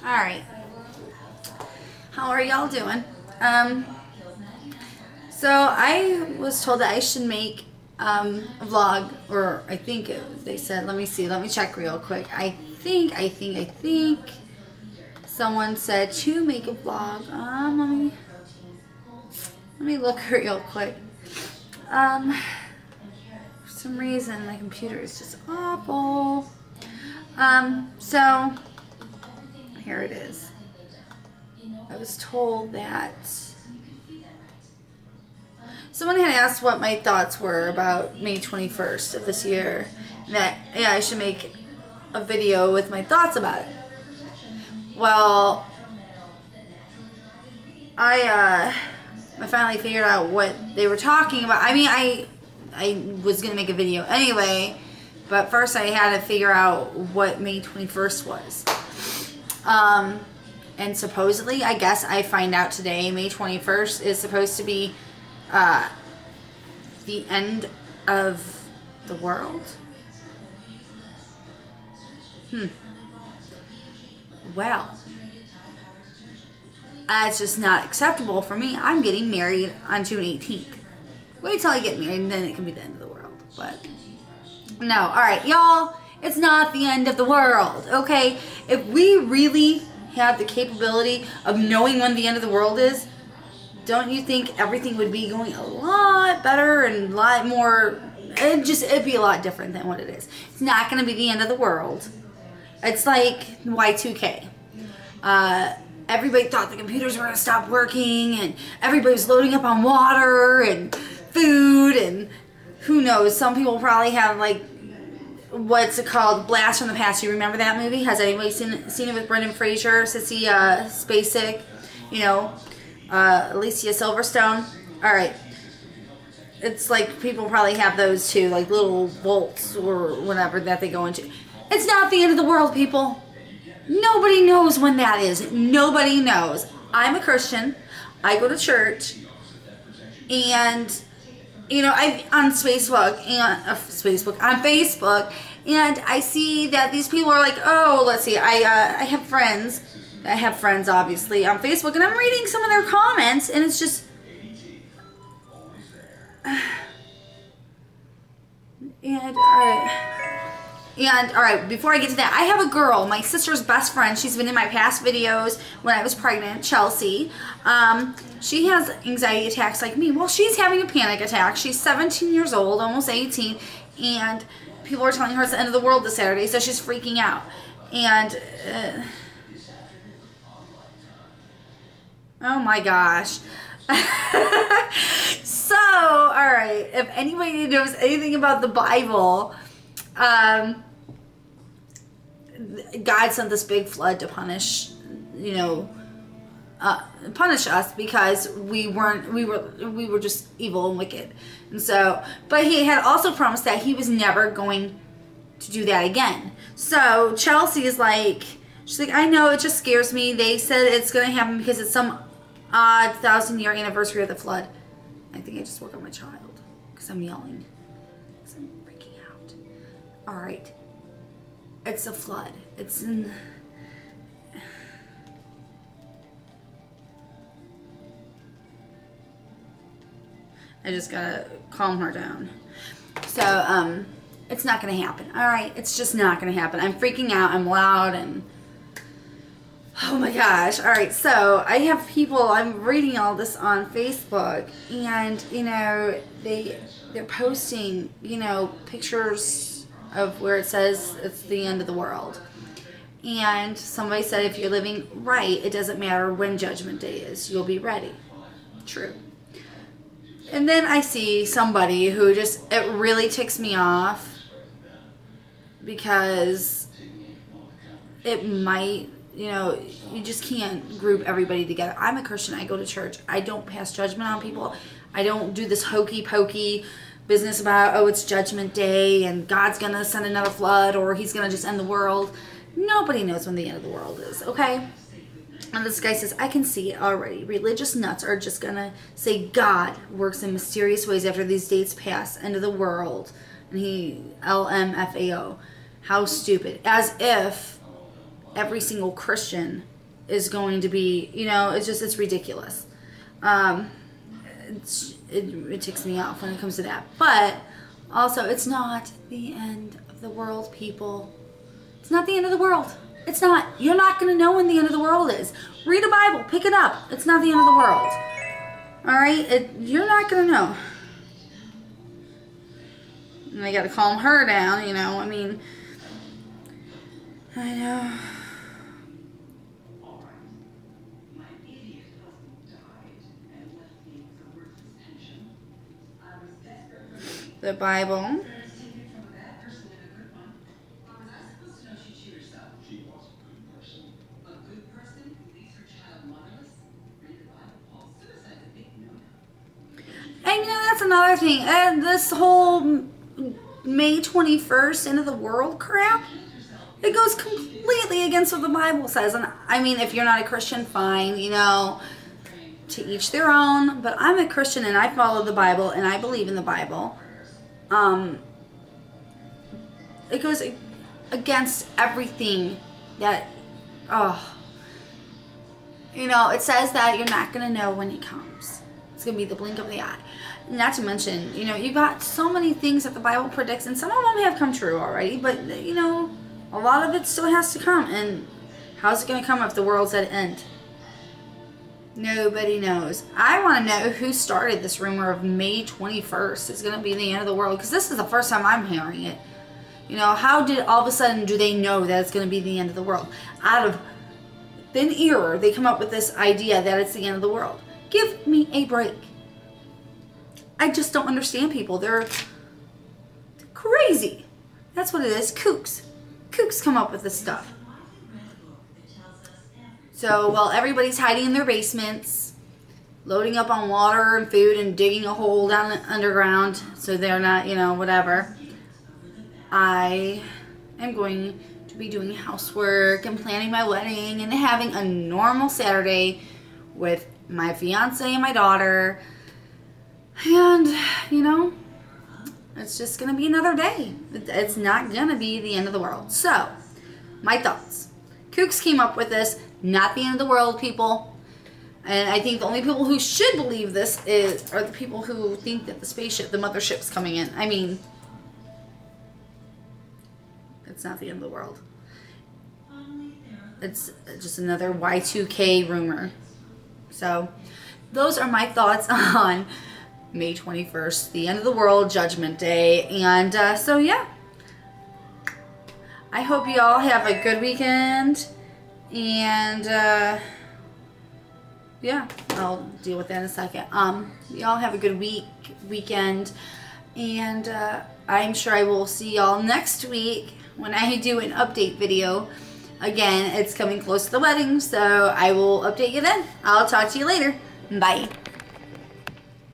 Alright. How are y'all doing? So I was told that I should make a vlog, or I think they said, let me see, let me check real quick. I think someone said to make a vlog. Let me look real quick. For some reason my computer is just awful. So here it is. I was told that someone had asked what my thoughts were about May 21st of this year, and that I should make a video with my thoughts about it. Well, I finally figured out what they were talking about. I mean, I was gonna make a video anyway, but first I had to figure out what May 21st was. And supposedly, I guess I find out today, May 21st is supposed to be the end of the world. Well, that's just not acceptable for me. I'm getting married on June 18th. Wait till I get married and then it can be the end of the world. But no, alright, y'all, it's not the end of the world, okay? If we really have the capability of knowing when the end of the world is, don't you think everything would be going a lot better and a lot more, it'd be a lot different than what it is. It's not going to be the end of the world. It's like Y2K. Everybody thought the computers were going to stop working, and everybody was loading up on water and food, and who knows, some people probably have like, what's it called? Blast from the Past. You remember that movie? Has anybody seen it with Brendan Fraser, Sissy Spacek, you know, Alicia Silverstone? Alright. It's like people probably have those too, like little vaults or whatever that they go into. It's not the end of the world, people. Nobody knows when that is. Nobody knows. I'm a Christian. I go to church. And you know, on Facebook, and I see that these people are like, oh, let's see, I have friends, obviously on Facebook, and I'm reading some of their comments, and it's just, alright, before I get to that, I have a girl, my sister's best friend. She's been in my past videos when I was pregnant, Chelsea. She has anxiety attacks like me. Well, she's having a panic attack. She's 17 years old, almost 18, and people are telling her it's the end of the world this Saturday, so she's freaking out. And, oh my gosh. So, alright, if anybody knows anything about the Bible, God sent this big flood to punish, you know, punish us because we were just evil and wicked. And so, but he had also promised that he was never going to do that again. So Chelsea is like, she's like, I know, it just scares me. They said it's going to happen because it's some odd 1,000-year anniversary of the flood. I think I just woke up my child because I'm yelling. Because I'm freaking out. Alright. It's a flood. It's in... I just gotta calm her down. So, it's not gonna happen. Alright, it's just not gonna happen. I'm freaking out, I'm loud, and oh my gosh. Alright, so I have people, I'm reading all this on Facebook, and, you know, they're posting, you know, pictures of where it says it's the end of the world. And somebody said if you're living right, it doesn't matter when Judgment Day is, you'll be ready. True. And then I see somebody who just, it really ticks me off because it might, you know, you just can't group everybody together. I'm a Christian. I go to church. I don't pass judgment on people. I don't do this hokey pokey business about, oh, it's Judgment Day and God's going to send another flood or he's going to just end the world. Nobody knows when the end of the world is, okay? And this guy says, I can see it already. Religious nuts are just going to say God works in mysterious ways after these dates pass. End of the world. And he, LMFAO. How stupid. As if every single Christian is going to be, you know, it's ridiculous. It ticks me off when it comes to that. But also, it's not the end of the world, people. It's not the end of the world. It's not. You're not going to know when the end of the world is. Read a Bible. Pick it up. It's not the end of the world. All right? You're not going to know. And I got to calm her down, you know. I mean, I know. The Bible. And you know, that's another thing. This whole May 21st end of the world crap, it goes completely against what the Bible says. And I mean, if you're not a Christian, fine, you know, to each their own. But I'm a Christian and I follow the Bible and I believe in the Bible. It goes against everything that, you know, it says that you're not going to know when it comes. It's going to be the blink of the eye. Not to mention, you know, you got so many things that the Bible predicts, and some of them have come true already, but, you know, a lot of it still has to come. And how's it going to come if the world's at end? Nobody knows. I want to know who started this rumor of May 21st is going to be the end of the world, because this is the first time I'm hearing it. You know, how did all of a sudden do they know that it's going to be the end of the world? Out of thin air, they come up with this idea that it's the end of the world. Give me a break. I just don't understand people. They're crazy. That's what it is. Kooks. Kooks come up with this stuff. So while everybody's hiding in their basements, loading up on water and food and digging a hole down underground so they're not, you know, whatever, I am going to be doing housework and planning my wedding and having a normal Saturday with my fiance and my daughter. And, you know, it's just going to be another day. It's not going to be the end of the world. So, my thoughts. Kooks came up with this. Not the end of the world, people. And I think the only people who should believe this are the people who think that the spaceship, the mothership's coming in. I mean, it's not the end of the world. It's just another Y2K rumor. So, those are my thoughts on May 21st, the end of the world, Judgment Day. And so, yeah. I hope you all have a good weekend. And, yeah, I'll deal with that in a second. Y'all have a good weekend. And I'm sure I will see y'all next week when I do an update video. Again, it's coming close to the wedding, so I will update you then. I'll talk to you later. Bye.